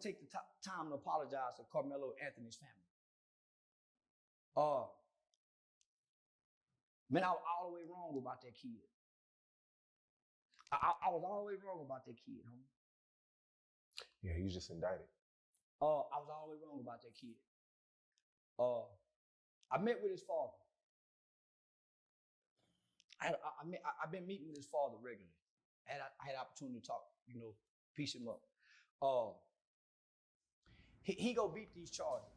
to take the time to apologize to Karmelo Anthony's family. Man, I was all the way wrong about that kid. I was all the way wrong about that kid, homie. Yeah, he was just indicted. I was all the way wrong about that kid. I met with his father. I've been meeting with his father regularly. I had opportunity to talk, piece him up. He go beat these charges.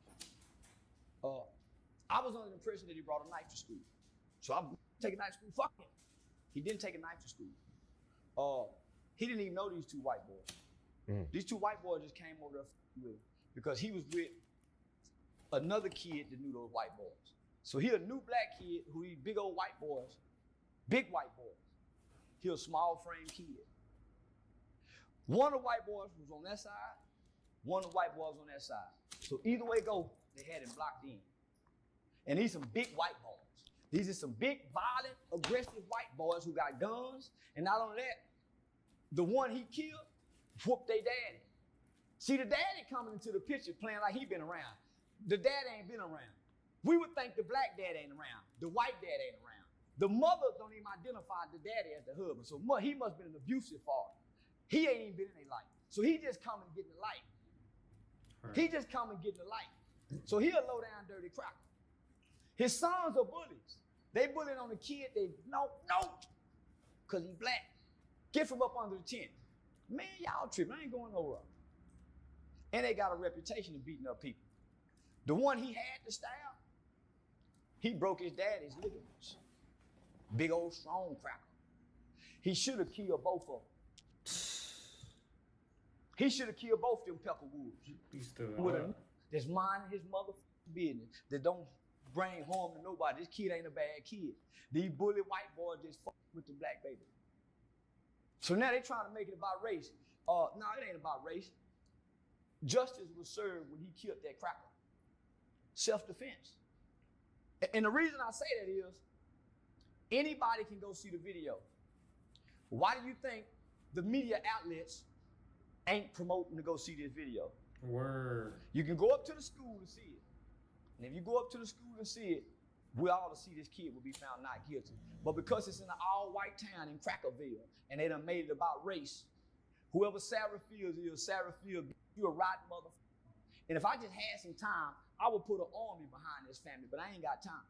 I was under the impression that he brought a knife to school. So I'm taking a knife to school. Fuck him. He didn't take a knife to school. He didn't even know these two white boys. These two white boys just came over there with him because he was with another kid that knew those white boys. So he a new black kid who these big old white boys, big white boys. He a small frame kid. One of the white boys was on that side, one of the white boys on that side. So either way go, they had him blocked in. And these some big white boys. These are some big, violent, aggressive white boys who got guns. And not only that, the one he killed whooped their daddy. See, the daddy coming into the picture playing like he been around. The dad ain't been around. We would think the black dad ain't around. The white dad ain't around. The mother don't even identify the daddy as the husband. So he must have been an abusive father. He ain't even been in their life. So he just come and get the light. Right. He just come and get the light. So he a low down dirty cracker. His sons are bullies. They bullying on the kid. No, because he black. Get from up under the tent. Man, y'all tripping. I ain't going nowhere. And they got a reputation of beating up people. The one he had to stab, he broke his daddy's ligaments. Big old strong cracker. He should have killed both of them. He should have killed both them Peckerwoods. That's minding his motherfucking business. That don't bring harm to nobody. This kid ain't a bad kid. These bully white boys just fuck with the black baby. So now they trying to make it about race. No, it ain't about race. Justice was served when he killed that cracker. Self-defense. And the reason I say that is, anybody can go see the video. Why do you think the media outlets ain't promoting to go see this video? Word. You can go up to the school and see it. And if you go up to the school and see it, we all to see this kid will be found not guilty. But because it's in an all-white town in Crackerville, and they done made it about race, whoever Sarah Fields is, Sarah Fields, you a rotten motherfucker. And if I just had some time, I would put an army behind this family, but I ain't got time.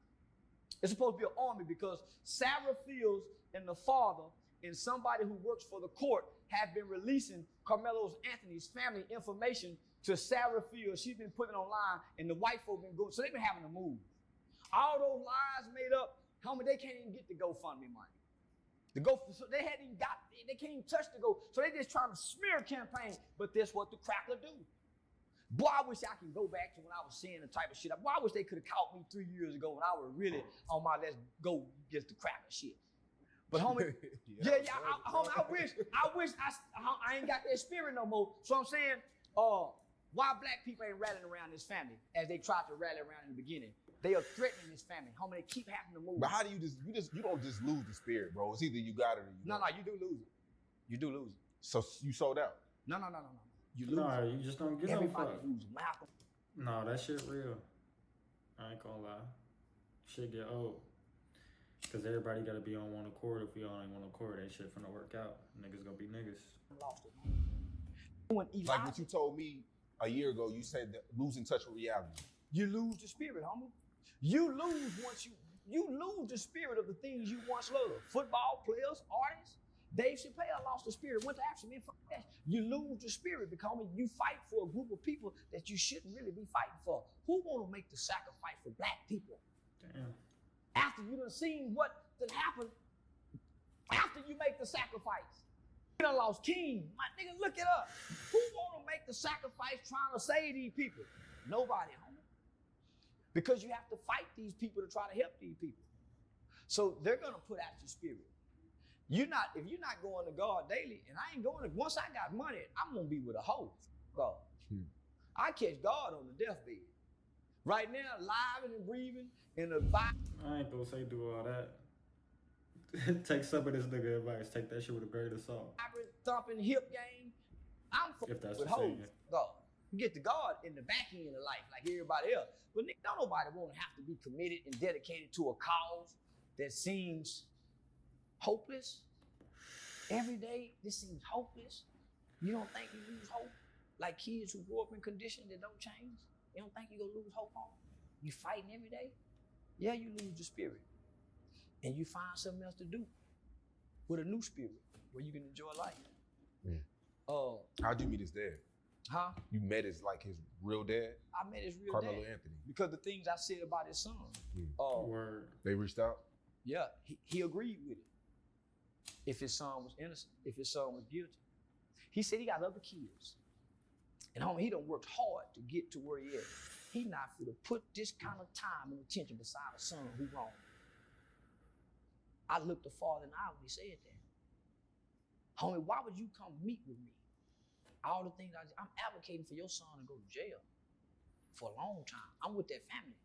It's supposed to be an army because Sarah Fields and the father and somebody who works for the court have been releasing Karmelo Anthony's family information to Sarah Fields. She's been putting it online, and the white folk been going, so they've been having to move. All those lies made up, homie, they can't even get the GoFundMe money. So they hadn't even they can't even touch the so they just trying to smear campaign, but that's what the cracker do. Boy, I wish I could go back to when I was seeing the type of shit. Boy, I wish they could have caught me 3 years ago when I was really on my let's go get the cracker shit. But homie, I wish I ain't got that spirit no more. So I'm saying, why black people ain't rallying around this family as they tried to rally around in the beginning? They are threatening this family. Homie, they keep having to move. But how do you don't just lose the spirit, bro? It's either you got it or you don't. No, you do lose it. You do lose it. So you sold out? No. You lose it. You just don't get Everybody no fuck. loses. Malcolm. No, that shit real. I ain't gonna lie. Shit get old. Because everybody got to be on one accord. If we all ain't one accord, that shit finna work out. Niggas gonna be niggas. Lost it. Like what you told me a year ago, you said that losing touch with reality. You lose the spirit, homie. You lose once you lose the spirit of the things you once loved. Football players, artists. Dave Chappelle lost the spirit, went to Africa, man, fuck that. You lose the spirit because you fight for a group of people that you shouldn't really be fighting for. Who want to make the sacrifice for black people? Damn. After you done seen what done happened, after you make the sacrifice. You done lost King. My nigga, look it up. Who want to make the sacrifice trying to save these people? Nobody, homie. Because you have to fight these people to try to help these people. So they're going to put out your spirit. If you're not going to God daily, and I ain't going to, once I got money, I'm going to be with a hoe. God. I catch God on the deathbed. Right now, live and breathing in the vibe. I ain't gonna say do all that. Take some of this nigga advice. Take that shit with a grain of salt. Thumping hip game. I'm if that's with what hoes. God. You get to God in the back end of life, like everybody else. But nigga, don't nobody want to have to be committed and dedicated to a cause that seems hopeless. Every day, this seems hopeless. You don't think you lose hope? Like kids who grow up in conditions that don't change? You don't think you're going to lose hope on? You fighting every day? Yeah, you lose your spirit. And you find something else to do with a new spirit where you can enjoy life. How'd you meet his dad? Huh? You met his real dad? I met his real Karmelo dad. Anthony. Because the things I said about his son. Word. They reached out? Yeah, he agreed with it. If his son was innocent, if his son was guilty. He said he got other kids. And homie, he done worked hard to get to where he is. He not for to put this kind of time and attention beside a son who wrong. I looked the father in the eye when he said that. Homie, why would you come meet with me? All the things I'm advocating for your son to go to jail for a long time. I'm with that family.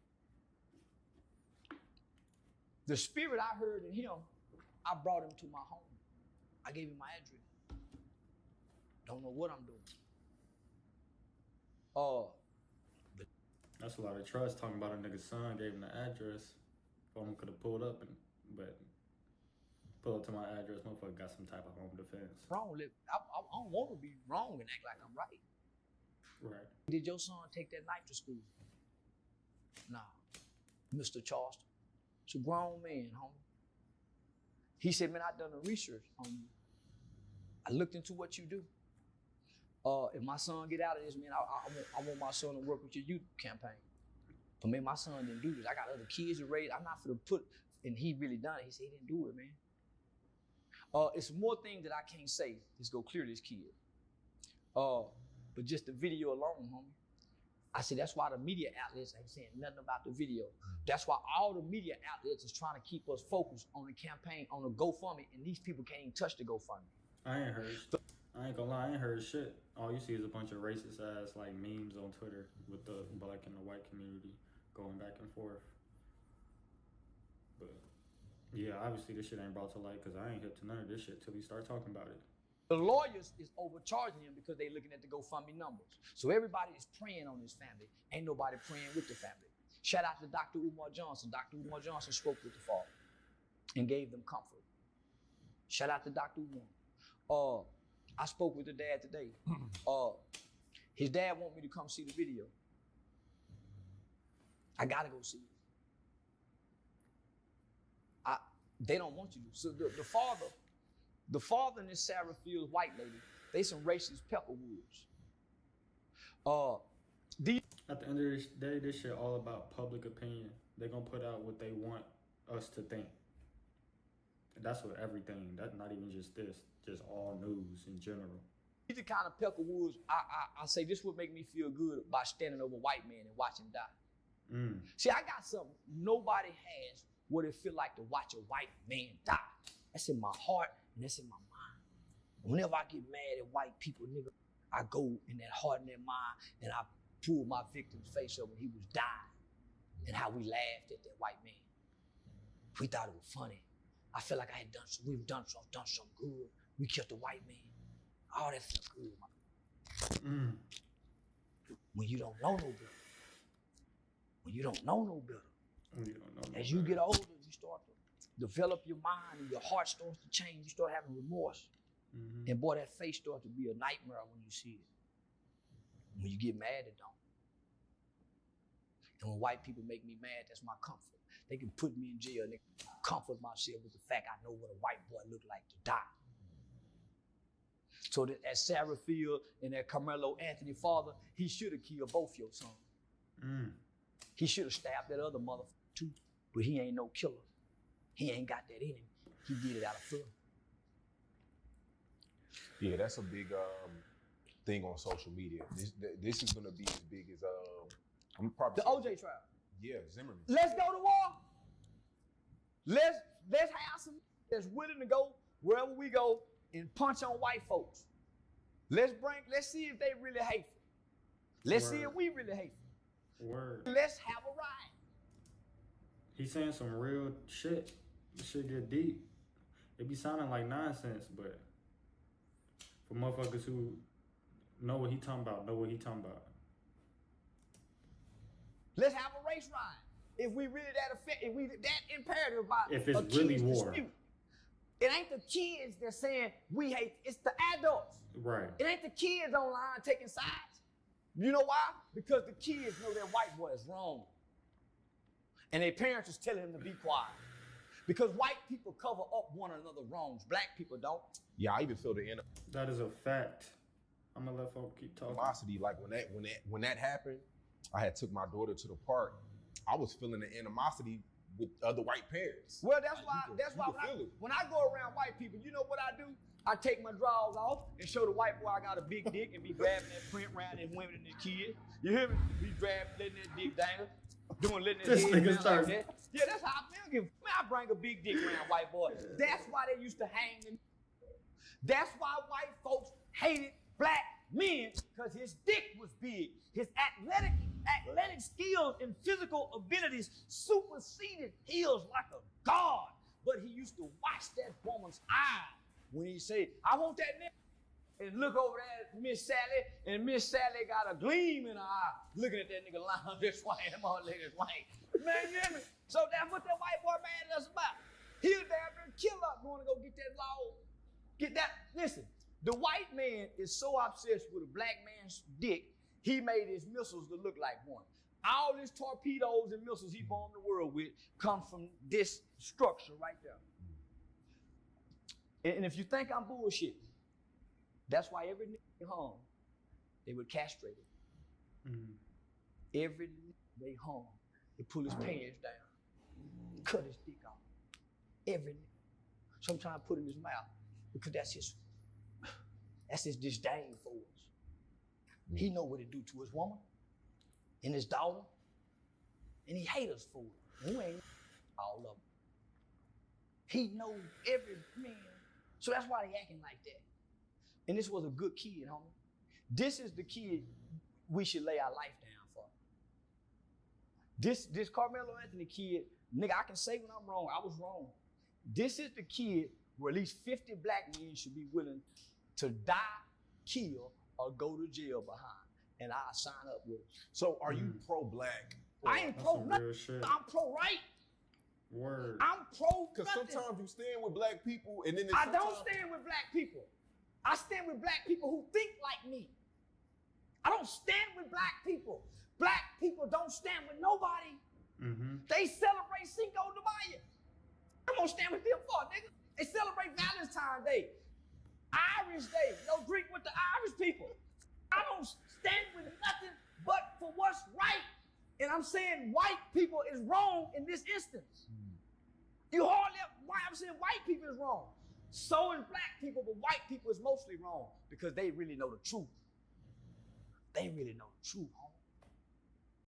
The spirit I heard in him, I brought him to my home. I gave him my address. Don't know what I'm doing. That's a lot of trust. Talking about a nigga's son, gave him the address. Phone could have pulled up, but pull up to my address, motherfucker got some type of home defense. Wrong. I don't want to be wrong and act like I'm right. Right. Did your son take that knife to school? Nah. Mr. Charleston. It's a grown man, homie. He said, man, I done the research on you. I looked into what you do. If my son get out of this, man, I want my son to work with your youth campaign. But man, my son didn't do this. I got other kids to raise. I'm not for to put, and he really done it. He said he didn't do it, man. It's more things that I can't say. Just go clear this kid. But just the video alone, homie. I said, that's why the media outlets ain't saying nothing about the video. That's why all the media outlets is trying to keep us focused on the campaign, on the GoFundMe, and these people can't even touch the GoFundMe. I ain't gonna lie, I ain't heard shit. All you see is a bunch of racist ass memes on Twitter with the black and the white community going back and forth. But yeah, obviously this shit ain't brought to light because I ain't hip to none of this shit till we start talking about it. The lawyers is overcharging him because they looking at the GoFundMe numbers. So everybody is praying on his family. Ain't nobody praying with the family. Shout out to Dr. Umar Johnson. Dr. Umar Johnson spoke with the father and gave them comfort. Shout out to Dr. Umar. I spoke with the dad today. His dad want me to come see the video. I gotta go see it. They don't want you to. So the father and this Sarah Fields white lady, they some racist pepperwoods. At the end of the day, this shit all about public opinion. They gonna put out what they want us to think. And that's what everything. That's not even just this. Just all news in general. These are kind of peckerwoods. I say this would make me feel good by standing over a white man and watch him die. See, I got something nobody has what it feel like to watch a white man die. That's in my heart and that's in my mind. Whenever I get mad at white people, nigga, I go in that heart and that mind and I pull my victim's face up when he was dying and how we laughed at that white man. We thought it was funny. I felt like we've done something good. We killed the white man. Oh, that felt good, man. When you don't know no better. When you don't know no better. As you get older, you start to develop your mind and your heart starts to change. You start having remorse. And boy, that face starts to be a nightmare when you see it. When you get mad, it don't. And when white people make me mad, that's my comfort. They can put me in jail and they can comfort myself with the fact I know what a white boy look like to die. So that Sarah Field and that Karmelo Anthony father, he should have killed both your sons. He should have stabbed that other motherfucker too, but he ain't no killer. He ain't got that in him. He did it out of fear. Yeah, that's a big thing on social media. This is gonna be as big as I'm probably the OJ trial. Yeah, Zimmerman. Let's go to war. Let's have some that's willing to go wherever we go and punch on white folks. Let's see if they really hateful. Let's see if we really hateful. Let's have a riot. He's saying some real shit. This shit get deep. It be sounding like nonsense, but for motherfuckers who know what he talking about, Let's have a race ride. If we really if we that imperative about If it's a really kid's war. dispute. It ain't the kids that's saying we hate, it's the adults. Right. It ain't the kids online taking sides. You know why? Because the kids know that white boy is wrong. And their parents is telling them to be quiet. Because white people cover up one another's wrongs. Black people don't. Yeah, I even feel the That is a fact. I'm gonna let folks keep talking. animosity. Like when that happened, I had took my daughter to the park. I was feeling the animosity with other white parents. Well, that's why feel it. when I go around white people, you know what I do? I take my drawers off and show the white boy I got a big dick and be grabbing that print around and women and the kids. You hear me? Be grabbing, letting that dick dangle, letting that This head nigga down start- like that. Yeah, that's how I feel. Man, I bring a big dick around white boy. That's why they used to hang them. That's why white folks hated black men, because his dick was big. His athletic skills and physical abilities superseded his like a god. But he used to watch that woman's eye when he said, I want that nigga. And look over there at Miss Sally, and Miss Sally got a gleam in her eye, looking at that nigga lying this way, and my leg is white. Man, you hear me? So that's what that white boy mad at us about. He'll damn near kill us going to go get that law. Get that. Listen, the white man is so obsessed with a black man's dick, he made his missiles to look like one. All his torpedoes and missiles he bombed the world with come from this structure right there. And if you think I'm bullshit, that's why every nigga hung, they would castrate him. Mm-hmm. Every nigga they hung, they pull his pants down, cut his dick off. Every nigga. Sometimes put in his mouth, because that's his disdain for us. He know what it do to his woman and his daughter, and he hate us for it. And we ain't all of them. He knows every man. So that's why they acting like that. And this was a good kid, homie. This is the kid we should lay our life down for. This Karmelo Anthony kid, nigga, I can say when I'm wrong, I was wrong. This is the kid where at least 50 black men should be willing to die, kill, or go to jail behind. And I'll sign up with it. So are you pro-black? I ain't That's pro some nothing. real shit. I'm pro-right. Word. I'm pro Because nothing. sometimes you stand with black people and then I don't stand with black people. I stand with black people who think like me. I don't stand with black people. Black people don't stand with nobody. Mm-hmm. They celebrate Cinco de Mayo. I'm gonna stand with them for, nigga. They celebrate Valentine's Day, Irish Day. No drink with the Irish people. I don't stand with nothing but for what's right. And I'm saying white people is wrong in this instance. You hardly, why I'm saying white people is wrong. So is black people, but white people is mostly wrong because they really know the truth. They really know the truth, homie.